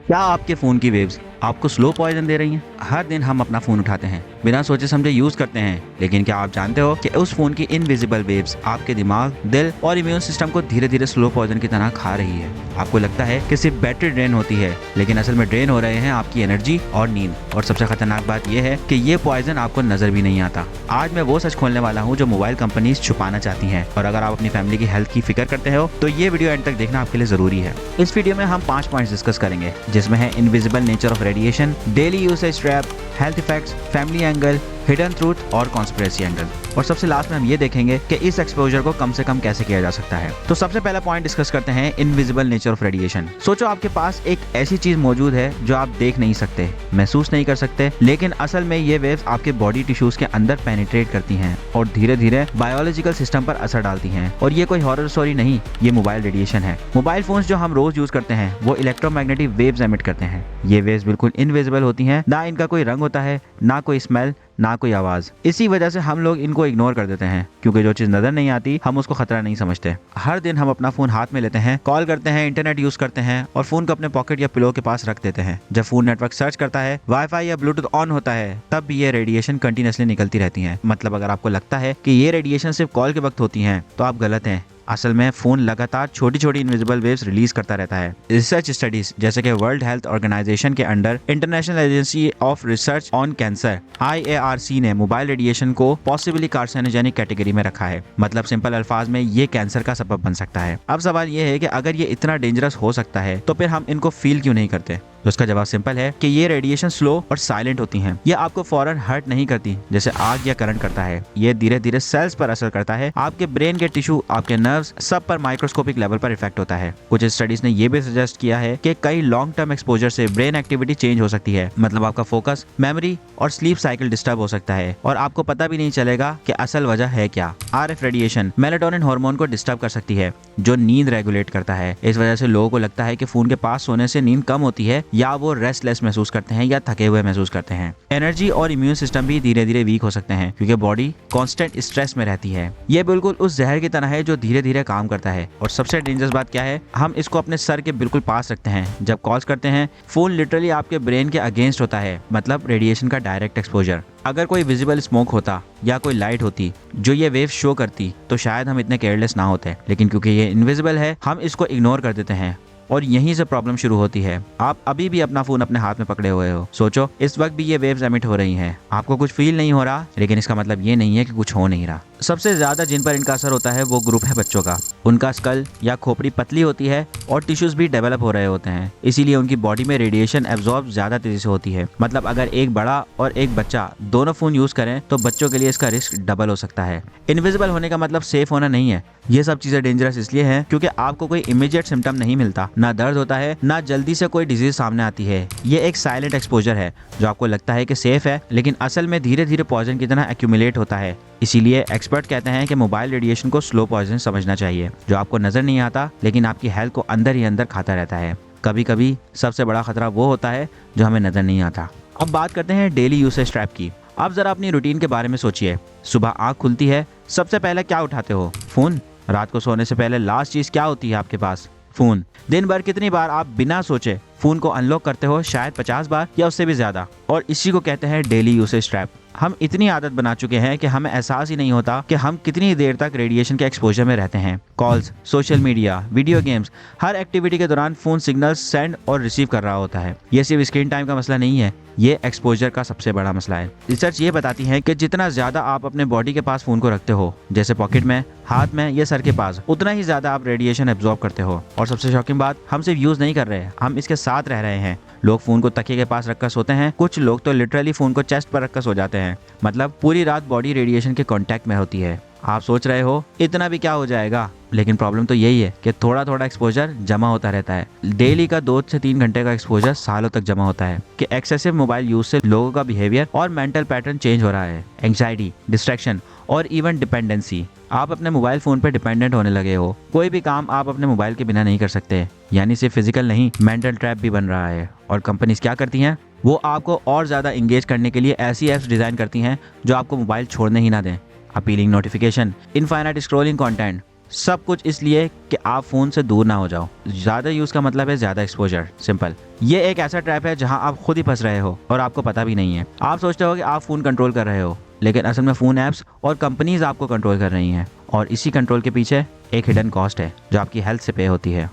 क्या आपके फोन की वेव्स आपको स्लो पॉइजन दे रही हैं? हर दिन हम अपना फोन उठाते हैं, बिना सोचे समझे यूज करते हैं, लेकिन क्या आप जानते हो कि उस फोन की इनविजिबल वेव्स आपके दिमाग, दिल और इम्यून सिस्टम को धीरे धीरे स्लो पॉइजन की तरह खा रही है। आपको लगता है कि सिर्फ बैटरी ड्रेन होती है, लेकिन असल में ड्रेन हो रहे हैं आपकी एनर्जी और नींद। और सबसे खतरनाक बात यह है कि ये पॉइजन आपको नजर भी नहीं आता। आज मैं वो सच खोलने वाला हूँ जो मोबाइल कंपनीज छुपाना चाहती हैं, और अगर आप अपनी फैमिली की हेल्थ की फिक्र करते हो तो ये वीडियो एंड तक देखना आपके लिए जरूरी है। इस वीडियो में हम 5 पॉइंट्स डिस्कस करेंगे, जिसमें है invisible nature of radiation, daily usage trap, health effects, family angle, hidden truth और कॉन्स्पिरेसी एंगल। और सबसे लास्ट में हम ये देखेंगे कि इस एक्सपोजर को कम से कम कैसे किया जा सकता है। तो सबसे पहला पॉइंट डिस्कस करते हैं इनविजिबल नेचर ऑफ रेडिएशन। सोचो आपके पास एक ऐसी चीज मौजूद है जो आप देख नहीं सकते, महसूस नहीं कर सकते, लेकिन असल में ये वेव्स आपके बॉडी टिश्यूज के अंदर पेनिट्रेट करती हैं और धीरे धीरे बायोलॉजिकल सिस्टम पर असर डालती हैं। और ये कोई हॉरर स्टोरी नहीं, ये मोबाइल रेडिएशन है। मोबाइल फोन्स जो हम रोज यूज करते हैं वो इलेक्ट्रोमैग्नेटिक वेव्स एमिट करते हैं। ये वेव्स बिल्कुल इनविजिबल होती हैं, ना इनका कोई रंग होता है, ना कोई स्मेल, ना कोई आवाज। इसी वजह से हम लोग इनको इग्नोर कर देते हैं, क्योंकि जो चीज नजर नहीं आती हम उसको खतरा नहीं समझते। हर दिन हम अपना फोन हाथ में लेते हैं, कॉल करते हैं, इंटरनेट यूज करते हैं और फोन को अपने पॉकेट या पिलो के पास रख देते हैं। जब फोन नेटवर्क सर्च करता है, वाईफाई या ब्लूटूथ ऑन होता है, तब भी ये रेडिएशन कंटिन्यूअसली निकलती रहती है। मतलब अगर आपको लगता है कि ये रेडिएशन सिर्फ कॉल के वक्त होती है तो आप गलत हैं। असल में फोन लगातार छोटी छोटी इनविजिबल वेव्स रिलीज करता रहता है। रिसर्च स्टडीज जैसे कि वर्ल्ड हेल्थ ऑर्गेनाइजेशन के under international agency of research on cancer IARC ने मोबाइल रेडिएशन को पॉसिबली कार्सिनोजेनिक कैटेगरी में रखा है। मतलब सिंपल अल्फाज में ये कैंसर का सबब बन सकता है। अब सवाल ये है कि अगर ये इतना डेंजरस हो सकता है तो फिर हम इनको फील क्यों नहीं करते? तो उसका जवाब सिंपल है कि ये रेडिएशन स्लो और साइलेंट होती हैं। ये आपको फौरन हर्ट नहीं करती जैसे आग या करंट करता है। ये धीरे धीरे सेल्स पर असर करता है, आपके ब्रेन के टिश्यू, आपके नर्व्स, सब पर माइक्रोस्कोपिक लेवल पर इफेक्ट होता है। कुछ स्टडीज ने ये भी सजेस्ट किया है कि कई लॉन्ग टर्म एक्सपोजर से ब्रेन एक्टिविटी चेंज हो सकती है। मतलब आपका फोकस, मेमोरी और स्लीप साइकिल डिस्टर्ब हो सकता है और आपको पता भी नहीं चलेगा कि असल वजह है क्या। RF रेडिएशन मेलेटोनिन हार्मोन को डिस्टर्ब कर सकती है, जो नींद रेगुलेट करता है। इस वजह से लोगों को लगता है कि फोन के पास सोने से नींद कम होती है, या वो रेस्टलेस महसूस करते हैं या थके हुए महसूस करते हैं। एनर्जी और इम्यून सिस्टम भी धीरे धीरे वीक हो सकते हैं, क्योंकि बॉडी कांस्टेंट स्ट्रेस में रहती है। ये बिल्कुल उस जहर की तरह है जो धीरे धीरे काम करता है। और सबसे डेंजरस बात क्या है, हम इसको अपने सर के बिल्कुल पास रखते हैं। जब कॉल्स करते हैं, फोन लिटरली आपके ब्रेन के अगेंस्ट होता है, मतलब रेडिएशन का डायरेक्ट एक्सपोजर। अगर कोई विजिबल स्मोक होता या कोई लाइट होती जो ये वेव शो करती तो शायद हम इतने केयरलेस ना होते, लेकिन क्योंकि ये इनविजिबल है हम इसको इग्नोर कर देते हैं और यहीं से प्रॉब्लम शुरू होती है। आप अभी भी अपना फोन अपने हाथ में पकड़े हुए हो। सोचो इस वक्त भी ये वेव्स एमिट हो रही हैं। आपको कुछ फील नहीं हो रहा, लेकिन इसका मतलब ये नहीं है कि कुछ हो नहीं रहा। सबसे ज्यादा जिन पर इनका असर होता है वो ग्रुप है बच्चों का। उनका स्कल या खोपड़ी पतली होती है और टिश्यूज भी डेवलप हो रहे होते हैं, इसीलिए उनकी बॉडी में रेडिएशन एब्जॉर्ब ज्यादा तेजी से होती है। मतलब अगर एक बड़ा और एक बच्चा दोनों फोन यूज करें तो बच्चों के लिए इसका रिस्क डबल हो सकता है। इनविजिबल होने का मतलब सेफ होना नहीं है। ये सब चीजें डेंजरस इसलिए हैं क्योंकि आपको कोई इमीडिएट सिम्टम नहीं मिलता, ना दर्द होता है, ना जल्दी से कोई डिजीज सामने आती है। ये एक साइलेंट एक्सपोजर है जो आपको लगता है कि सेफ है, लेकिन असल में धीरे धीरे पॉइजन की तरह एक्यूमुलेट होता है। इसीलिए एक्सपर्ट कहते हैं कि मोबाइल रेडिएशन को स्लो पॉइजन समझना चाहिए, जो आपको नजर नहीं आता लेकिन आपकी हेल्थ को अंदर ही अंदर खाता रहता है। कभी कभी सबसे बड़ा खतरा वो होता है जो हमें नजर नहीं आता। अब बात करते हैं डेली यूसेज ट्रैप की। आप जरा अपनी रूटीन के बारे में सोचिए। सुबह आँख खुलती है, सबसे पहले क्या उठाते हो? फोन। रात को सोने से पहले लास्ट चीज क्या होती है आपके पास? फोन। दिन भर कितनी बार आप बिना सोचे फोन को अनलॉक करते हो? शायद 50 बार या उससे भी ज्यादा। और इसी को कहते हैं डेली यूसेज ट्रैप। हम इतनी आदत बना चुके हैं कि हमें एहसास ही नहीं होता कि हम कितनी देर तक रेडिएशन के एक्सपोजर में रहते हैं। Calls, social media, video games, हर एक्टिविटी के दौरान फोन सिग्नल्स सेंड और रिसीव कर रहा होता है। ये सिर्फ स्क्रीन टाइम का मसला नहीं है, ये एक्सपोजर का सबसे बड़ा मसला है। रिसर्च ये बताती है कि जितना ज्यादा आप अपने बॉडी के पास फोन को रखते हो, जैसे पॉकेट में, हाथ में या सर के पास, उतना ही ज्यादा आप रेडिएशन एब्जॉर्ब करते हो। और सबसे शॉकिंग बात, हम सिर्फ यूज नहीं कर रहे, हम इसके साथ रह रहे हैं। लोग फोन को तकिए के पास रखकर सोते हैं, कुछ लोग तो लिटरली फोन को चेस्ट पर रखकर सो जाते हैं। मतलब पूरी रात बॉडी रेडिएशन के कांटेक्ट में होती है। आप सोच रहे हो इतना भी क्या हो जाएगा, लेकिन प्रॉब्लम तो यही है कि थोड़ा थोड़ा एक्सपोजर जमा होता रहता है। डेली का 2 से 3 घंटे का एक्सपोजर सालों तक जमा होता है। कि एक्सेसिव मोबाइल यूज से लोगों का बिहेवियर और मेंटल पैटर्न चेंज हो रहा है। एंग्जाइटी, डिस्ट्रैक्शन और इवन डिपेंडेंसी। आप अपने मोबाइल फोन पर डिपेंडेंट होने लगे हो। कोई भी काम आप अपने मोबाइल के बिना नहीं कर सकते। यानी सिर्फ फिजिकल नहीं, मेंटल ट्रैप भी बन रहा है। और कंपनीज क्या करती हैं, वो आपको और ज्यादा इंगेज करने के लिए ऐसी एप्स डिजाइन करती हैं जो आपको मोबाइल छोड़ने ही ना दें। Appealing notification, infinite scrolling content सब कुछ इसलिए कि आप फोन से दूर ना हो जाओ। ज्यादा यूज का मतलब है ज्यादा एक्सपोजर, सिंपल। ये एक ऐसा ट्रैप है जहां आप खुद ही फंस रहे हो और आपको पता भी नहीं है। आप सोचते हो कि आप फोन कंट्रोल कर रहे हो, लेकिन असल में फोन ऐप्स और कंपनीज आपको कंट्रोल कर रही हैं, और इसी कंट्रोल के पीछे एक हिडन कॉस्ट है जो आपकी हेल्थ से पे होती है।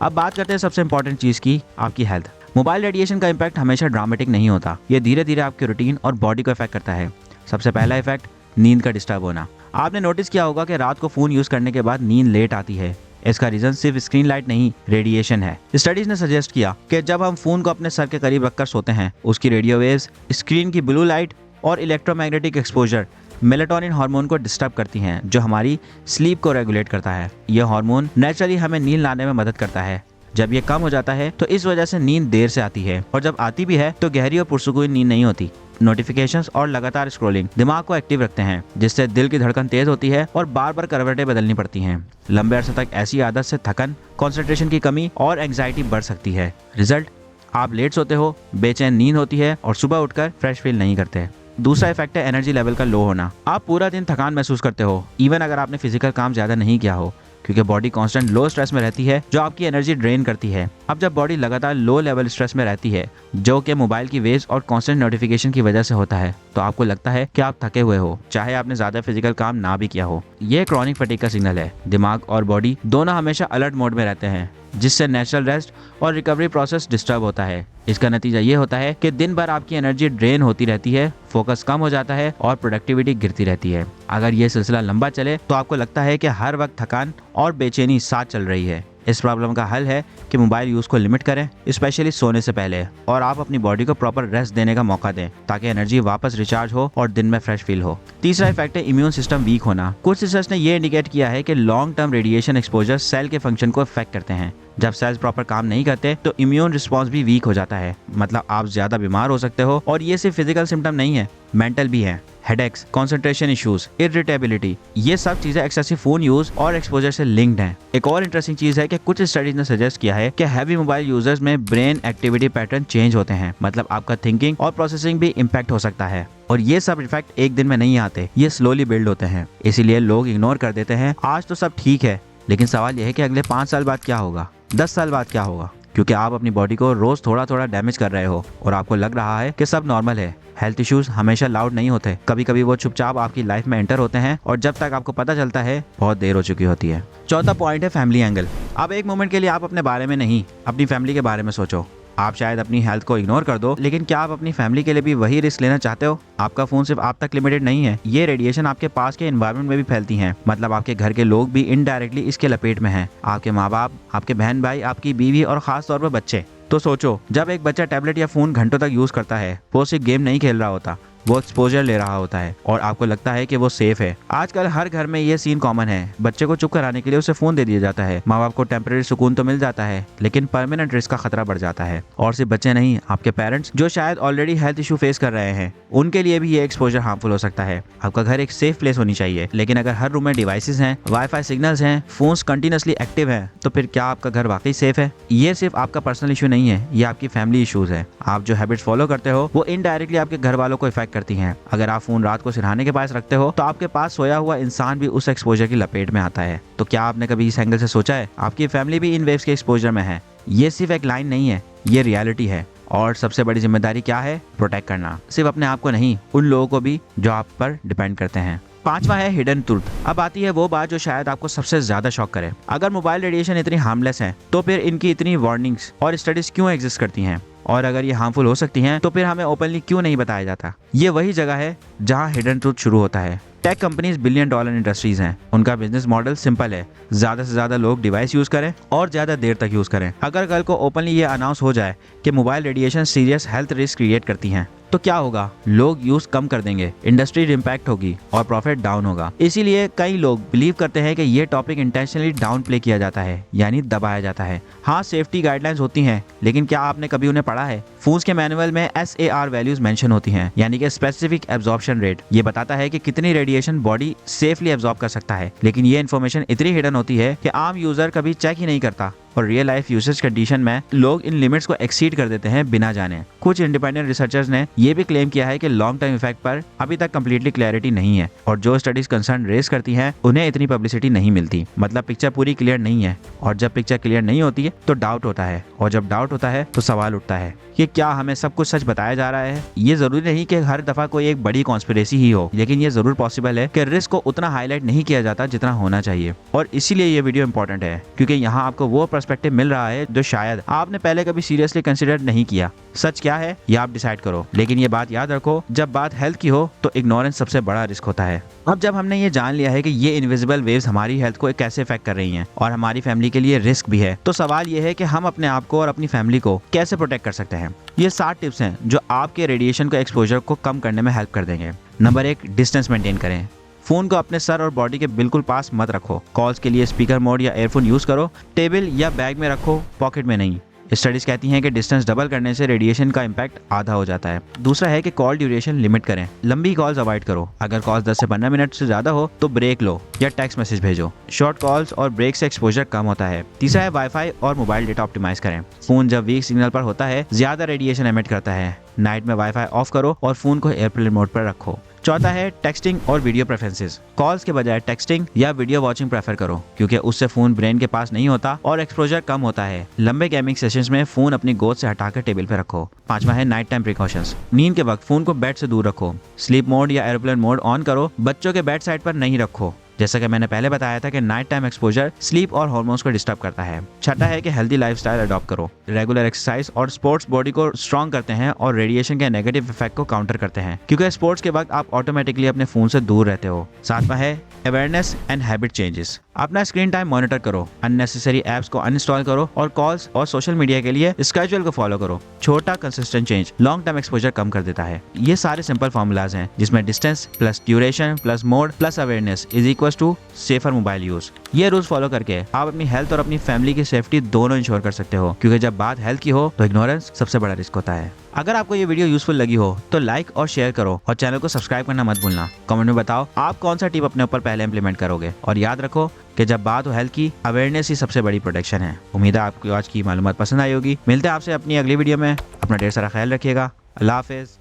अब बात करते हैं सबसे इंपॉर्टेंट चीज की, आपकी हेल्थ। मोबाइल रेडिएशन का इम्पैक्ट हमेशा ड्रामेटिक नहीं होता, ये धीरे धीरे आपके रूटीन और बॉडी को इफेक्ट करता है। सबसे पहला इफेक्ट, नींद का डिस्टर्ब होना। आपने नोटिस किया होगा कि रात को फोन यूज करने के बाद नींद लेट आती है। इसका रीजन सिर्फ स्क्रीन लाइट नहीं, रेडिएशन है। स्टडीज ने सजेस्ट किया कि जब हम फोन को अपने सर के करीब रखकर सोते हैं, उसकी रेडियो वेव्स, स्क्रीन की ब्लू लाइट और इलेक्ट्रोमैग्नेटिक एक्सपोजर मेलेटोनिन हार्मोन को डिस्टर्ब करती हैं, जो हमारी स्लीप को रेगुलेट करता है। यह हार्मोन नेचुरली हमें नींद लाने में मदद करता है। जब ये कम हो जाता है तो इस वजह से नींद देर से आती है, और जब आती भी है तो गहरी और पुरसुकून नींद नहीं होती। नोटिफिकेशंस और लगातार स्क्रॉलिंग दिमाग को एक्टिव रखते हैं, जिससे दिल की धड़कन तेज होती है और बार बार करवटें बदलनी पड़ती हैं। लंबे अरसे तक ऐसी आदत से थकन, कंसंट्रेशन की कमी और एंग्जाइटी बढ़ सकती है। रिजल्ट, आप लेट सोते हो, बेचैन नींद होती है और सुबह उठकर फ्रेश फील नहीं करते। दूसरा इफेक्ट है एनर्जी लेवल का लो होना। आप पूरा दिन थकान महसूस करते हो, इवन अगर आपने फिजिकल काम ज्यादा नहीं किया हो, क्योंकि बॉडी कांस्टेंट लो स्ट्रेस में रहती है, जो आपकी एनर्जी ड्रेन करती है। अब जब बॉडी लगातार लो लेवल स्ट्रेस में रहती है, जो कि मोबाइल की वेव्स और कांस्टेंट नोटिफिकेशन की वजह से होता है, तो आपको लगता है कि आप थके हुए हो, चाहे आपने ज्यादा फिजिकल काम ना भी किया हो। यह क्रॉनिक फटीग का सिग्नल है। दिमाग और बॉडी दोनों हमेशा अलर्ट मोड में रहते हैं, जिससे नेचुरल रेस्ट और रिकवरी प्रोसेस डिस्टर्ब होता है। इसका नतीजा ये होता है कि दिन भर आपकी एनर्जी ड्रेन होती रहती है, फोकस कम हो जाता है और प्रोडक्टिविटी गिरती रहती है। अगर ये सिलसिला लंबा चले तो आपको लगता है कि हर वक्त थकान और बेचैनी साथ चल रही है। इस प्रॉब्लम का हल है कि मोबाइल यूज को लिमिट करें, स्पेशली सोने से पहले, और आप अपनी बॉडी को प्रॉपर रेस्ट देने का मौका दें, ताकि एनर्जी वापस रिचार्ज हो और दिन में फ्रेश फील हो। तीसरा इफेक्ट है इम्यून सिस्टम वीक होना। कुछ रिसर्च ने यह इंडिकेट किया है कि long term radiation exposure cell के फंक्शन को इफेक्ट करते हैं। जब सेल्स प्रॉपर काम नहीं करते तो इम्यून रिस्पॉन्स भी वीक हो जाता है, मतलब आप ज्यादा बीमार हो सकते हो। और ये सिर्फ फिजिकल सिम्टम नहीं है, मेंटल भी है। हेडेक्स, कंसंट्रेशन इश्यूज, इरिटेबिलिटी, ये सब चीजें एक्सेसिव फोन यूज और एक्सपोजर से लिंक्ड हैं। एक और इंटरेस्टिंग चीज है कि कुछ स्टडीज ने सजेस्ट किया है कि हैवी मोबाइल यूजर्स में ब्रेन एक्टिविटी पैटर्न चेंज होते हैं, मतलब आपका थिंकिंग और प्रोसेसिंग भी इम्पैक्ट हो सकता है। और ये सब इफेक्ट एक दिन में नहीं आते, ये स्लोली बिल्ड होते हैं। इसीलिए लोग इग्नोर कर देते हैं, आज तो सब ठीक है, लेकिन सवाल यह है कि अगले 5 साल बाद क्या होगा, 10 साल बाद क्या होगा, क्योंकि आप अपनी बॉडी को रोज थोड़ा थोड़ा डैमेज कर रहे हो और आपको लग रहा है कि सब नॉर्मल है। हेल्थ इश्यूज हमेशा लाउड नहीं होते, कभी कभी वो चुपचाप आपकी लाइफ में एंटर होते हैं, और जब तक आपको पता चलता है बहुत देर हो चुकी होती है। चौथा पॉइंट है फैमिली एंगल। अब एक मोमेंट के लिए आप अपने बारे में नहीं, अपनी फैमिली के बारे में सोचो। आप शायद अपनी हेल्थ को इग्नोर कर दो, लेकिन क्या आप अपनी फैमिली के लिए भी वही रिस्क लेना चाहते हो? आपका फोन सिर्फ आप तक लिमिटेड नहीं है, ये रेडिएशन आपके पास के एनवायरनमेंट में भी फैलती हैं, मतलब आपके घर के लोग भी इनडायरेक्टली इसके लपेट में हैं। आपके माँ बाप, आपके बहन भाई, आपकी बीवी और खास तौर पर बच्चे। तो सोचो, जब एक बच्चा टैबलेट या फोन घंटों तक यूज करता है, वो सिर्फ गेम नहीं खेल रहा होता, वो एक्सपोजर ले रहा होता है, और आपको लगता है कि वो सेफ है। आजकल हर घर में ये सीन कॉमन है। बच्चे को चुप कराने के लिए उसे फोन दे दिया जाता है। माँ बाप को टेम्परेरी सुकून तो मिल जाता है, लेकिन परमानेंट रिस्क का खतरा बढ़ जाता है। और सिर्फ बच्चे नहीं, आपके पेरेंट्स जो शायद ऑलरेडी हेल्थ इशू फेस कर रहे हैं, उनके लिए भी ये एक्सपोजर हार्मफुल हो सकता है। आपका घर एक सेफ प्लेस होनी चाहिए, लेकिन अगर हर रूम में डिवाइसेस हैं, वाईफाई सिग्नल्स हैं, फोन्स कंटिन्यूअसली एक्टिव हैं, तो फिर क्या आपका घर वाकई सेफ है? ये सिर्फ आपका पर्सनल इशू नहीं है, ये आपकी फैमिली इशूज है। आप जो हैबिट्स फॉलो करते हो वो इनडायरेक्टली आपके घर वालों को इफेक्ट करती हैं। अगर आप फोन रात को सिरहाने के पास रखते हो, तो आपके पास सोया हुआ इंसान भी उस एक्सपोजर की लपेट में आता है। तो क्या आपने कभी इस एंगल से सोचा है आपकी फैमिली भी इन वेव्स के एक्सपोजर में है? ये सिर्फ एक लाइन नहीं है, ये रियलिटी है। और सबसे बड़ी जिम्मेदारी क्या है? प्रोटेक्ट करना, सिर्फ अपने आप को नहीं, उन लोगों को भी जो आप पर डिपेंड करते हैं। पांचवा है हिडन ट्रूथ। अब आती है वो बात जो शायद आपको सबसे ज्यादा शॉक करे। अगर मोबाइल रेडिएशन इतनी हार्मलेस है, तो फिर इनकी इतनी वार्निंग्स और स्टडीज क्यों एग्जिस्ट करती हैं? और अगर ये हार्मफुल हो सकती हैं, तो फिर हमें ओपनली क्यों नहीं बताया जाता? ये वही जगह है जहां हिडन ट्रूथ शुरू होता है। टेक कंपनीज $1 बिलियन इंडस्ट्रीज हैं। उनका बिजनेस मॉडल सिंपल है, ज्यादा से ज्यादा लोग डिवाइस यूज करें और ज्यादा देर तक यूज करें। अगर कल को ओपनली ये अनाउंस हो जाए कि mobile radiation serious health risk create करती हैं, तो क्या होगा? लोग यूज कम कर देंगे, इंडस्ट्री इम्पैक्ट होगी और प्रॉफिट डाउन होगा। इसीलिए कई लोग बिलीव करते हैं कि ये टॉपिक इंटेंशनली डाउन प्ले किया जाता है, यानी दबाया जाता है। हाँ, सेफ्टी गाइडलाइंस होती हैं, लेकिन क्या आपने कभी उन्हें पढ़ा है? फोन्स के मैनुअल में SAR वैल्यूज मेंशन होती हैं, यानी कि स्पेसिफिक एब्जॉर्प्शन रेट। ये बताता है कि कितनी रेडिएशन बॉडी सेफली एब्जॉर्ब कर सकता है, लेकिन ये इन्फॉर्मेशन इतनी हिडन होती है कि आम यूजर कभी चेक ही नहीं करता। और रियल लाइफ यूसेज कंडीशन में लोग इन लिमिट्स को एक्सीड कर देते हैं बिना जाने। कुछ इंडिपेंडेंट रिसर्चर्स ने ये भी क्लेम किया है कि लॉन्ग टर्म इफेक्ट पर अभी तक कंप्लीटली क्लैरिटी नहीं है और जो स्टडीज कंसर्न रेज करती हैं उन्हें इतनी पब्लिसिटी नहीं मिलती। मतलब पिक्चर पूरी क्लियर नहीं है और जब पिक्चर क्लियर नहीं होती है तो डाउट होता है और जब डाउट होता है तो सवाल उठता है कि क्या हमें सब कुछ सच बताया जा रहा है। ये जरूरी नहीं कि हर दफा कोई एक बड़ी कॉन्स्पिरेसी ही हो, लेकिन ये जरूर पॉसिबल है कि रिस्क को उतना हाईलाइट नहीं किया जाता जितना होना चाहिए। और इसीलिए ये वीडियो इंपॉर्टेंट है क्योंकि यहाँ आपको वो पर्सपेक्टिव मिल रहा है जो शायद आपने पहले कभी सीरियसली कंसिडर नहीं किया। सच क्या है ये आप डिसाइड करो, लेकिन ये बात याद रखो, जब बात हेल्थ की हो तो इग्नोरेंस सबसे बड़ा रिस्क होता है। अब जब हमने ये जान लिया है कि ये इनविजिबल वेव्स हमारी हेल्थ को कैसे इफेक्ट कर रही हैं और हमारी फैमिली के लिए रिस्क भी है, तो सवाल ये है कि हम अपने आप को और अपनी फैमिली को कैसे प्रोटेक्ट कर सकते हैं। ये 7 टिप्स हैं जो आपके रेडिएशन को एक्सपोजर को कम करने में हेल्प कर देंगे। नंबर 1, डिस्टेंस मेंटेन करें। फोन को अपने सर और बॉडी के बिल्कुल पास मत रखो। कॉल्स के लिए स्पीकर मोड या एयरफोन यूज करो। टेबल या बैग में रखो, पॉकेट में नहीं। स्टडीज कहती हैं कि डिस्टेंस डबल करने से रेडिएशन का इम्पैक्ट आधा हो जाता है। दूसरा है कि कॉल ड्यूरेशन लिमिट करें। लंबी कॉल्स अवॉइड करो। अगर कॉल्स 10 से 15 मिनट से ज्यादा हो तो ब्रेक लो या टेक्स्ट मैसेज भेजो। शॉर्ट कॉल्स और ब्रेक से एक्सपोजर कम होता है। तीसरा है वाईफाई और मोबाइल डेटा ऑप्टिमाइज करें। फोन जब वीक सिग्नल पर होता है ज्यादा रेडिएशन एमिट करता है। नाइट में वाईफाई ऑफ करो और फोन को एयरप्लेन मोड पर रखो। चौथा है टेक्सटिंग और वीडियो प्रेफरेंसेस। कॉल्स के बजाय टेक्सटिंग या वीडियो वॉचिंग प्रेफर करो क्योंकि उससे फोन ब्रेन के पास नहीं होता और एक्सपोजर कम होता है। लंबे गेमिंग सेशंस में फोन अपनी गोद से हटाकर टेबल पे रखो। पांचवा है नाइट टाइम प्रिकॉशंस। नींद के वक्त फोन को बेड से दूर रखो। स्लीप मोड या एयरप्लेन मोड ऑन करो। बच्चों के बेड साइड पर नहीं रखो। जैसा कि मैंने पहले बताया था कि नाइट टाइम एक्सपोजर स्लीप और हार्मोन्स को डिस्टर्ब करता है। छठा है कि हेल्दी लाइफस्टाइल अडॉप्ट करो। रेगुलर एक्सरसाइज और स्पोर्ट्स बॉडी को स्ट्रॉन्ग करते हैं और रेडिएशन के नेगेटिव इफेक्ट को काउंटर करते हैं क्योंकि स्पोर्ट्स के वक्त आप ऑटोमेटिकली अपने फोन से दूर रहते हो। सातवां है अवेयरनेस एंड हैबिट चेंजेस। अपना स्क्रीन टाइम मॉनिटर करो। अननेसेसरी एप्स को अनइंस्टॉल करो और कॉल्स और सोशल मीडिया के लिए स्केड्यूल को फॉलो करो। छोटा consistent change long term exposure कम कर देता है। ये सारे सिंपल फॉर्मूलाज हैं जिसमें distance plus duration plus mode plus awareness is equals to safer mobile use. ये रूल्स फॉलो करके आप अपनी हेल्थ और अपनी फैमिली की सेफ्टी दोनों इंश्योर कर सकते हो क्योंकि जब बात हेल्थ की हो तो इग्नोरेंस सबसे बड़ा रिस्क होता है। अगर आपको ये वीडियो यूजफुल लगी हो तो लाइक और शेयर करो और चैनल को सब्सक्राइब करना मत भूलना। कमेंट में बताओ आप कौन सा टिप अपने ऊपर पहले इंप्लीमेंट करोगे और याद रखो कि जब बात हो हेल्थ की, अवेयरनेस ही सबसे बड़ी प्रोटेक्शन है। उम्मीद है आपको आज की मालूमात पसंद आई होगी। मिलते हैं आपसे अपनी अगली वीडियो में। अपना ढेर सारा ख्याल रखिएगा। अल्लाह हाफिज।